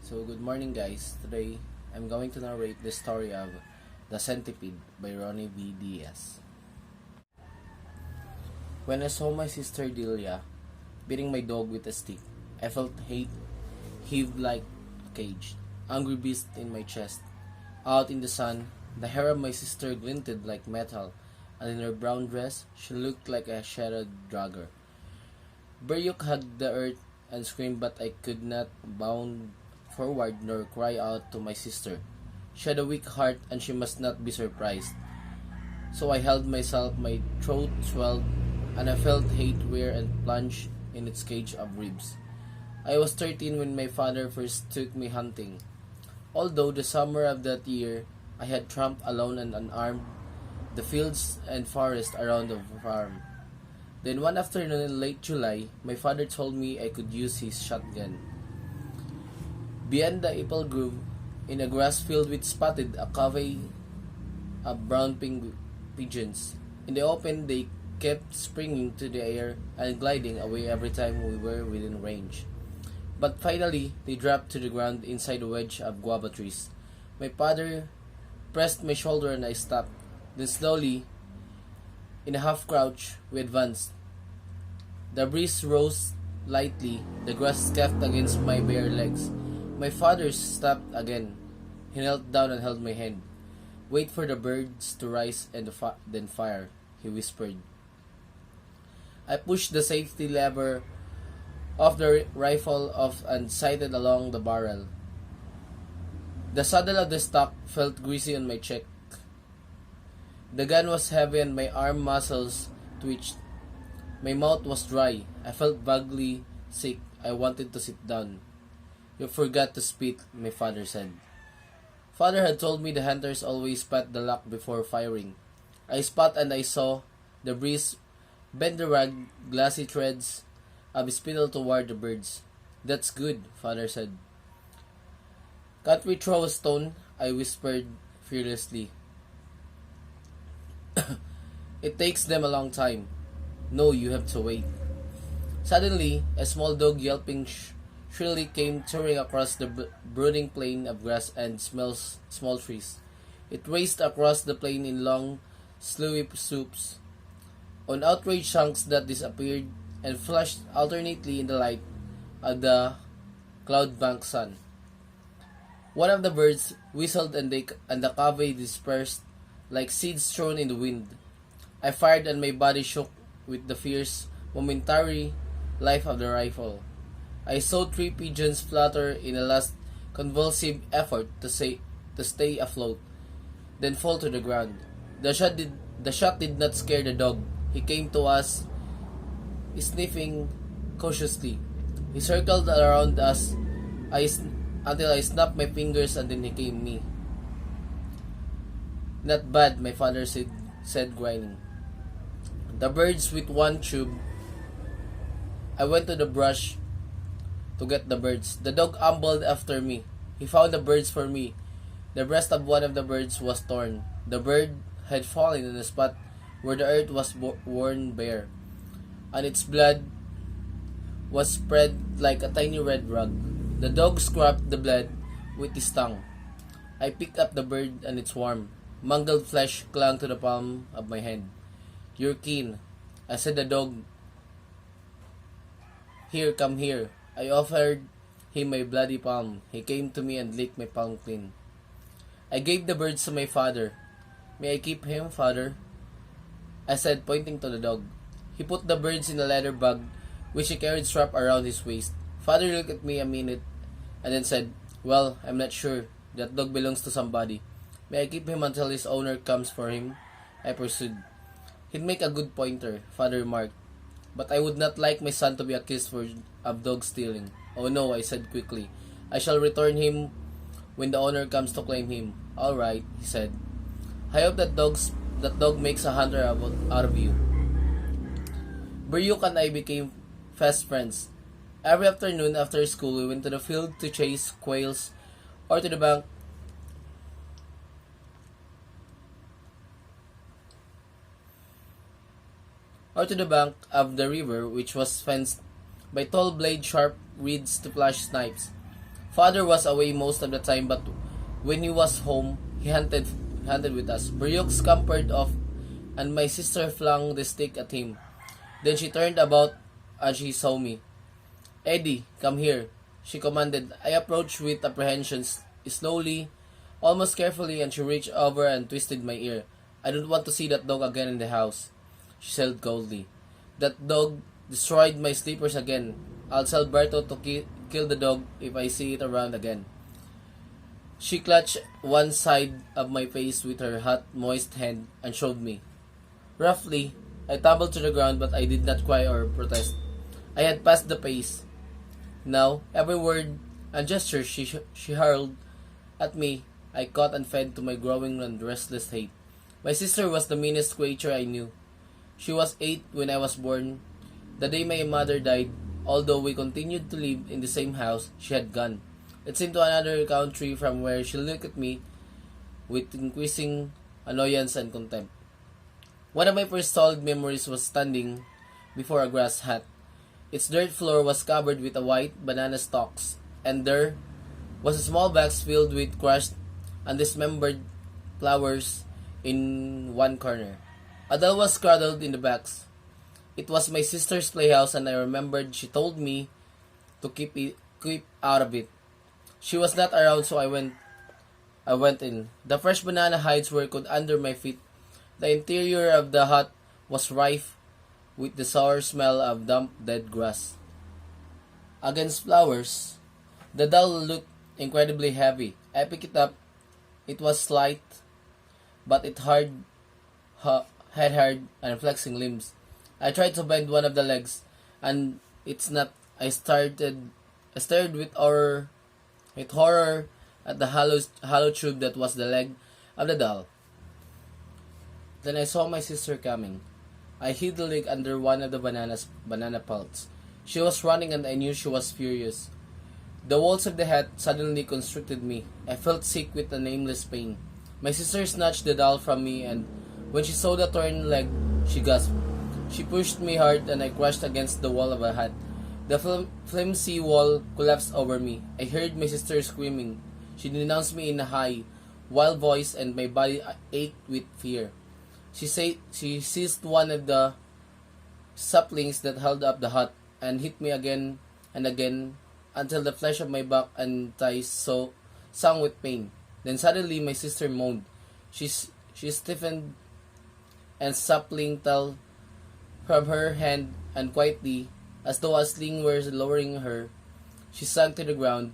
So good morning guys. Today I'm going to narrate the story of The Centipede by Rony V. Diaz. When I saw my sister Delia beating my dog with a stick, I felt hate heaved like a cage, angry beast in my chest. Out in the sun, the hair of my sister glinted like metal, and in her brown dress, she looked like a shattered dragger. Beryuk hugged the earth and screamed, but I could not bound forward nor cry out to my sister. She had a weak heart, and she must not be surprised. So I held myself, my throat swelled, and I felt hate rear and plunge in its cage of ribs. I was 13 when my father first took me hunting. Although the summer of that year, I had tramped alone and unarmed the fields and forest around the farm. Then one afternoon in late July, my father told me I could use his shotgun. Beyond the apple grove, in a grass field which spotted a covey of brown pigeons. In the open, they kept springing to the air and gliding away every time we were within range. But finally, they dropped to the ground inside a wedge of guava trees. My father pressed my shoulder and I stopped. Then slowly, in a half crouch, we advanced. The breeze rose lightly, the grass scuffed against my bare legs. My father stopped again. He knelt down and held my hand. "Wait for the birds to rise and then fire," he whispered. I pushed the safety lever of the rifle off and sighted along the barrel. The saddle of the stock felt greasy on my cheek. The gun was heavy and my arm muscles twitched. My mouth was dry. I felt vaguely sick. I wanted to sit down. "You forgot to spit," my father said. Father had told me the hunters always pat the lock before firing. I spat and I saw the breeze bend the ragged, glassy threads of spittle toward the birds. "That's good," Father said. "Can't we throw a stone?" I whispered fearlessly. "It takes them a long time." "No, you have to wait." Suddenly, a small dog yelping shrilly came tearing across the brooding plain of grass and small trees. It raced across the plain in long, slewy swoops on outraged chunks that disappeared and flashed alternately in the light of the cloud-banked sun. One of the birds whistled and the covey dispersed like seeds thrown in the wind. I fired and my body shook with the fierce, momentary life of the rifle. I saw 3 pigeons flutter in a last convulsive effort to stay afloat, then fall to the ground. The shot did not scare the dog. He came to us, sniffing cautiously. He circled around us until I snapped my fingers and then he came me. "Not bad," my father said grinning. The birds with one tube. I went to the brush to get the birds. The dog ambled after me. He found the birds for me. The breast of one of the birds was torn. The bird had fallen in a spot where the earth was worn bare, and its blood was spread like a tiny red rug. The dog scraped the blood with his tongue. I picked up the bird and its warm, mangled flesh clung to the palm of my hand. "You're keen," I said the dog. "Here, come here." I offered him my bloody palm. He came to me and licked my palm clean. I gave the birds to my father. "May I keep him, Father?" I said, pointing to the dog. He put the birds in a leather bag, which he carried strapped around his waist. Father looked at me a minute, and then said, "Well, I'm not sure. That dog belongs to somebody. May I keep him until his owner comes for him?" I pursued. "He'd make a good pointer," Father remarked. "But I would not like my son to be accused of dog stealing." "Oh no," I said quickly. "I shall return him when the owner comes to claim him." "All right," he said. "I hope that dog makes a hunter out of you." Beryuk and I became fast friends. Every afternoon after school, we went to the field to chase quails or to the bank of the river, which was fenced by tall blade sharp reeds to flash snipes. Father was away most of the time, but when he was home, he hunted with us. Bryuk scampered off, and my sister flung the stick at him. Then she turned about as she saw me. "Eddie, come here," she commanded. I approached with apprehension, slowly, almost carefully, and she reached over and twisted my ear. "I don't want to see that dog again in the house," she said coldly. "That dog destroyed my sleepers again. I'll tell Berto to kill the dog if I see it around again." She clutched one side of my face with her hot, moist hand and showed me. Roughly, I tumbled to the ground, but I did not cry or protest. I had passed the pace. Now, every word and gesture she hurled at me, I caught and fed to my growing and restless hate. My sister was the meanest creature I knew. She was 8 when I was born. The day my mother died, although we continued to live in the same house, she had gone. It seemed to another country from where she looked at me with increasing annoyance and contempt. One of my first solid memories was standing before a grass hut. Its dirt floor was covered with a white banana stalks, and there was a small box filled with crushed and dismembered flowers in one corner. A doll was cradled in the box. It was my sister's playhouse, and I remembered she told me to keep out of it. She was not around, so I went in. The fresh banana hides were cooked under my feet. The interior of the hut was rife with the sour smell of damp dead grass. Against flowers, the doll looked incredibly heavy. I picked it up. It was light, but it had hard and flexing limbs. I tried to bend one of the legs, and it's not. I stared with horror at the hollow tube that was the leg of the doll. Then I saw my sister coming. I hid the leg under one of the banana pelts. She was running, and I knew she was furious. The walls of the hut suddenly constricted me. I felt sick with a nameless pain. My sister snatched the doll from me, and when she saw the torn leg, she gasped. She pushed me hard, and I crashed against the wall of a hut. The flimsy wall collapsed over me. I heard my sister screaming. She denounced me in a high, wild voice, and my body ached with fear. She seized one of the saplings that held up the hut and hit me again and again until the flesh of my back and thighs sung with pain. Then suddenly my sister moaned. She stiffened, and sapling fell from her hand, and quietly, as though a sling were lowering her, she sank to the ground.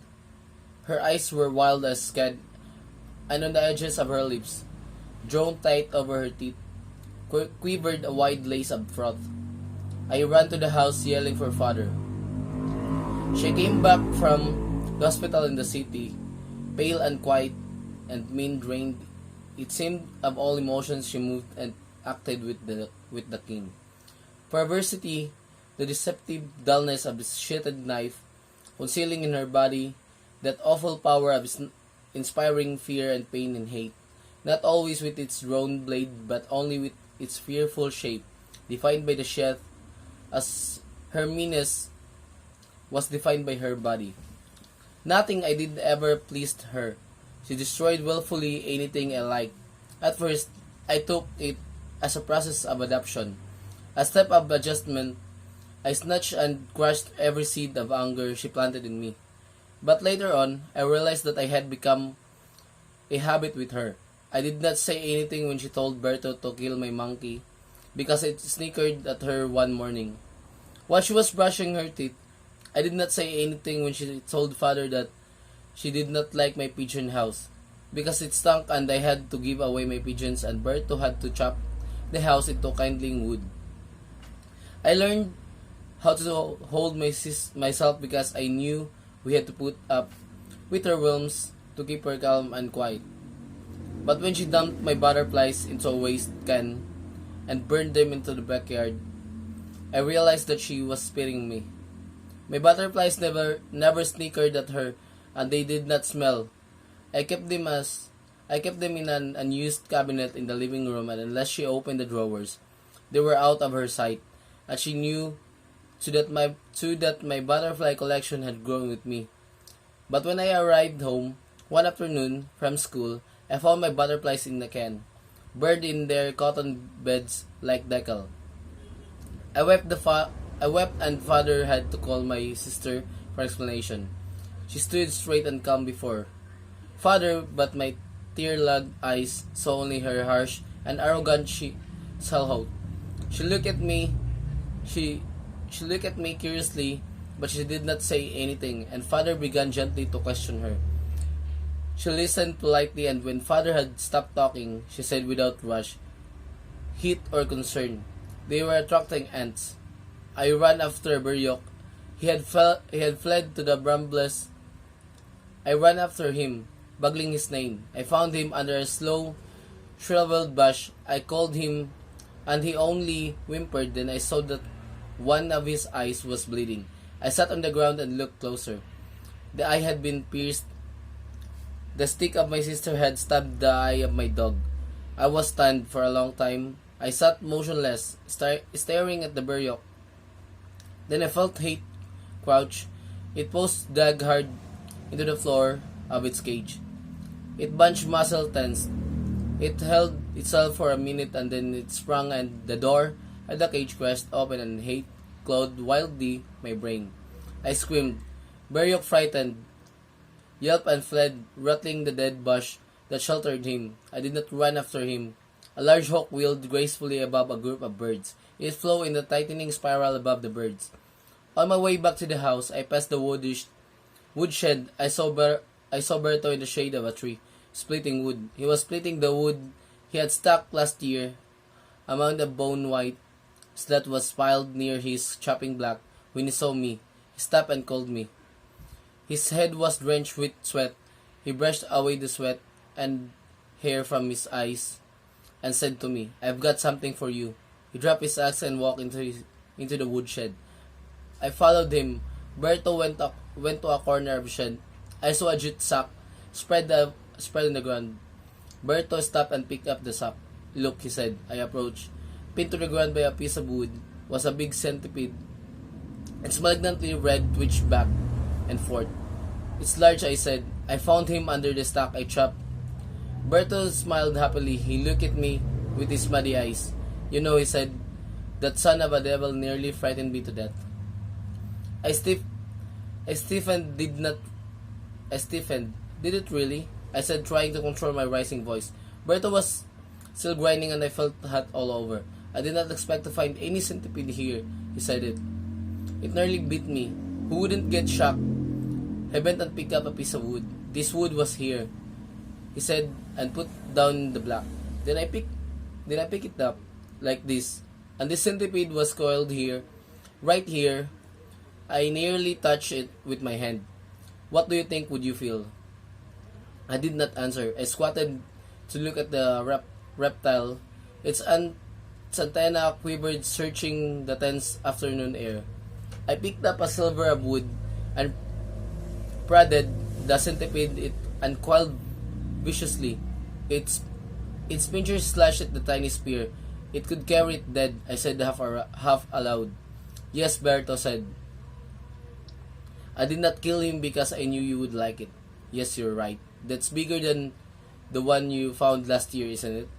Her eyes were wild as scad, and on the edges of her lips, drawn tight over her teeth, quivered a wide lace of froth. I ran to the house yelling for father. She came back from the hospital in the city, pale and quiet and drained. It seemed of all emotions she moved and acted with the king. Perversity, the deceptive dullness of the sheathed knife, concealing in her body that awful power of inspiring fear and pain and hate, not always with its drawn blade, but only with its fearful shape, defined by the sheath, as her meanness was defined by her body. Nothing I did ever pleased her. She destroyed willfully anything I liked. At first, I took it as a process of adoption, a step of adjustment. I snatched and crushed every seed of anger she planted in me. But later on, I realized that I had become a habit with her. I did not say anything when she told Berto to kill my monkey, because it snickered at her one morning. While she was brushing her teeth, I did not say anything when she told father that she did not like my pigeon house, because it stunk and I had to give away my pigeons, and Berto had to chop the house into kindling wood. I learned how to hold myself because I knew we had to put up with her whims to keep her calm and quiet. But when she dumped my butterflies into a waste can and burned them into the backyard, I realized that she was spiting me. My butterflies never snickered at her, and they did not smell. I kept them in an unused cabinet in the living room, and unless she opened the drawers, they were out of her sight. And she knew too that my butterfly collection had grown with me. But when I arrived home one afternoon from school, I found my butterflies in the can, buried in their cotton beds like decal. I wept and father had to call my sister for explanation. She stood straight and calm before father, but my tear-lagged eyes saw only her harsh and arrogant self. She looked at me. She she looked at me curiously, but she did not say anything, and father began gently to question her. She listened politely, and when father had stopped talking, she said without rush, heat or concern, "They were attracting ants. I ran after Beryok. He had fled to the brambles. I ran after him, bugling his name. I found him under a slow, shriveled bush. I called him, and he only whimpered. Then I saw that one of his eyes was bleeding. I sat on the ground and looked closer. The eye had been pierced. The stick of my sister had stabbed the eye of my dog. I was stunned for a long time. I sat motionless, staring at the Beryok. Then I felt hate crouch. It post dug hard into the floor of its cage. Its bunched muscle tensed. It held itself for a minute and then it sprung and the door of the cage crashed open and hate clawed wildly my brain. I screamed. Beryok, frightened, yelped and fled, rattling the dead bush that sheltered him. I did not run after him. A large hawk wheeled gracefully above a group of birds. It flew in a tightening spiral above the birds. On my way back to the house, I passed the woodshed. I saw Berto in the shade of a tree, splitting wood. He was splitting the wood he had stacked last year among the bone white that was piled near his chopping block. When he saw me, he stopped and called me. His head was drenched with sweat. He brushed away the sweat and hair from his eyes and said to me, "I've got something for you." He dropped his axe and walked into the woodshed. I followed him. Berto went to a corner of the shed. I saw a jute sack spread on the ground. Berto stopped and picked up the sack. "Look," he said. I approached. Pinned to the ground by a piece of wood was a big centipede. Its malignantly red twitched back and forth. "It's large," I said. "I found him under the stack I chopped." Berto smiled happily. He looked at me with his muddy eyes. "You know," he said, "that son of a devil nearly frightened me to death." I stiffened. "Did it really?" I said, trying to control my rising voice. Berto was still grinding and I felt hot all over. "I did not expect to find any centipede here," he said it. "It nearly beat me. Who wouldn't get shocked?" I bent and picked up a piece of wood. "This wood was here," he said, and put down the block. Then I picked it up like this, and the centipede was coiled here, right here. I nearly touched it with my hand. "What do you think would you feel?" I did not answer. I squatted to look at the reptile. Its antenna quivered, searching the tense afternoon air. I picked up a sliver of wood and prodded the centipede and coiled viciously. Its pincers slashed at the tiny spear. "It could carry it dead," I said half aloud. "Yes," Berto said. "I did not kill him because I knew you would like it." "Yes, you're right. That's bigger than the one you found last year, isn't it?"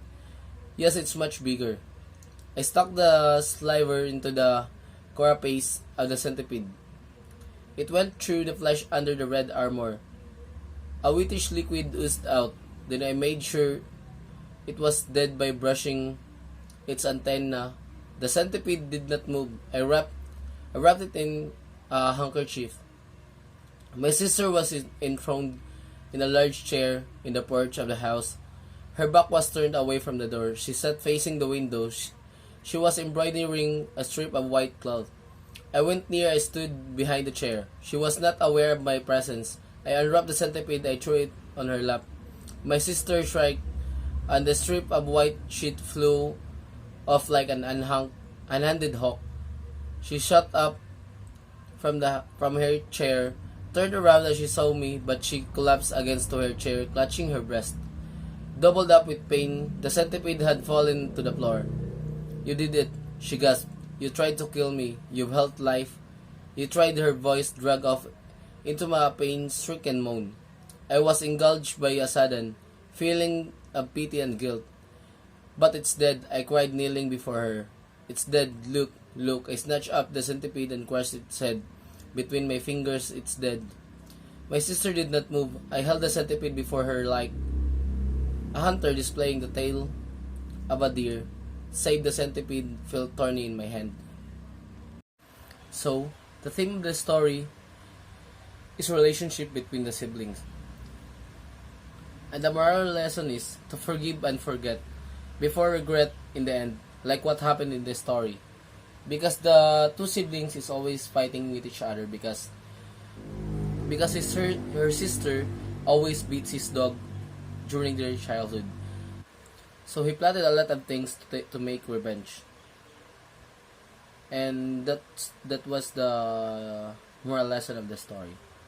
"Yes, it's much bigger." I stuck the sliver into the carapace of the centipede. It went through the flesh under the red armor. A whitish liquid oozed out. Then I made sure it was dead by brushing its antenna. The centipede did not move. I wrapped it in a handkerchief. My sister was enthroned in a large chair in the porch of the house. Her back was turned away from the door. She sat facing the window. She was embroidering a strip of white cloth. I went near. I stood behind the chair. She was not aware of my presence. I unwrapped the centipede. I threw it on her lap. My sister shrieked, and the strip of white sheet flew off like an unhanded hawk. She shot up from her chair, turned around as she saw me, but she collapsed against her chair, clutching her breast. Doubled up with pain, the centipede had fallen to the floor. "You did it," she gasped. "You tried to kill me. You've held life." You tried. Her voice dragged off into my pain-stricken moan. I was engulfed by a sudden feeling of pity and guilt. But it's dead, I cried kneeling before her. It's dead, look, look. I snatched up the centipede and crushed its head. Between my fingers, it's dead. My sister did not move. I held the centipede before her like a hunter displaying the tail of a deer. Save the centipede felt thorny in my hand. So, the theme of the story is relationship between the siblings. And the moral lesson is to forgive and forget before regret in the end, like what happened in this story. Because the two siblings is always fighting with each other because her sister always beats his dog during their childhood. So he plotted a lot of things to make revenge. And that was the moral lesson of the story.